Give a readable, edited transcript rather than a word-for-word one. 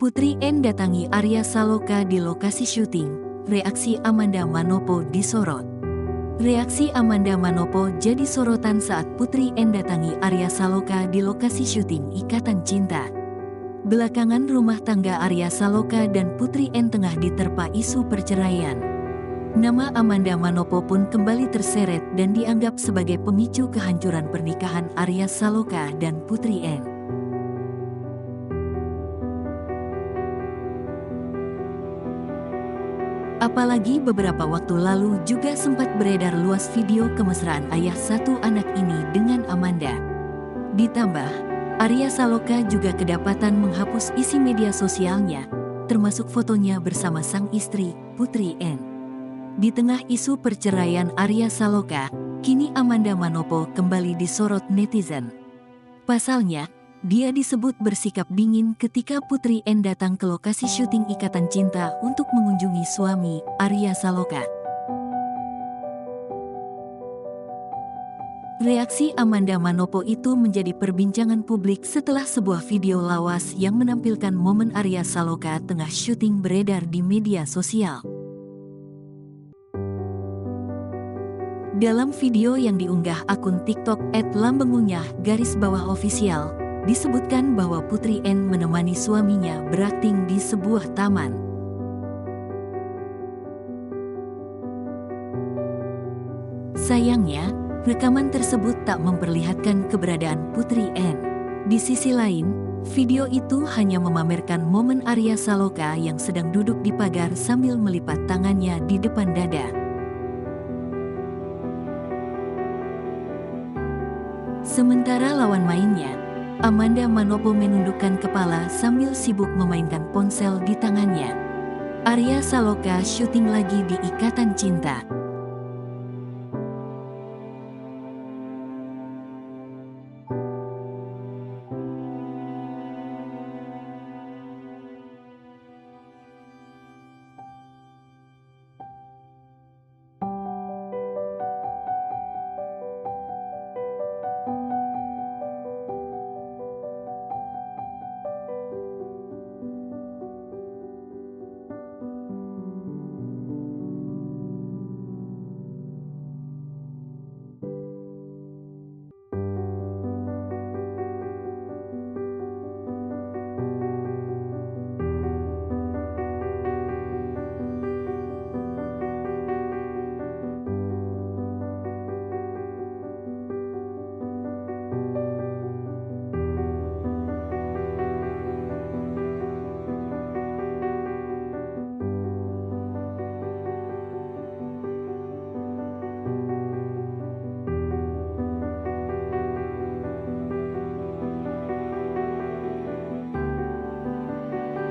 Putri N datangi Arya Saloka di lokasi syuting, reaksi Amanda Manopo disorot. Reaksi Amanda Manopo jadi sorotan saat Putri N datangi Arya Saloka di lokasi syuting Ikatan Cinta. Belakangan rumah tangga Arya Saloka dan Putri N tengah diterpa isu perceraian. Nama Amanda Manopo pun kembali terseret dan dianggap sebagai pemicu kehancuran pernikahan Arya Saloka dan Putri N. Apalagi beberapa waktu lalu juga sempat beredar luas video kemesraan ayah satu anak ini dengan Amanda. Ditambah, Arya Saloka juga kedapatan menghapus isi media sosialnya, termasuk fotonya bersama sang istri, Putri N. Di tengah isu perceraian Arya Saloka, kini Amanda Manopo kembali disorot netizen. Pasalnya, dia disebut bersikap dingin ketika Putri N datang ke lokasi syuting Ikatan Cinta untuk mengunjungi suami, Arya Saloka. Reaksi Amanda Manopo itu menjadi perbincangan publik setelah sebuah video lawas yang menampilkan momen Arya Saloka tengah syuting beredar di media sosial. Dalam video yang diunggah akun TikTok @lambengunyah_official, disebutkan bahwa Putri N menemani suaminya berakting di sebuah taman. Sayangnya, rekaman tersebut tak memperlihatkan keberadaan Putri N. Di sisi lain, video itu hanya memamerkan momen Arya Saloka yang sedang duduk di pagar sambil melipat tangannya di depan dada. Sementara lawan mainnya, Amanda Manopo menundukkan kepala sambil sibuk memainkan ponsel di tangannya. Arya Saloka syuting lagi di Ikatan Cinta.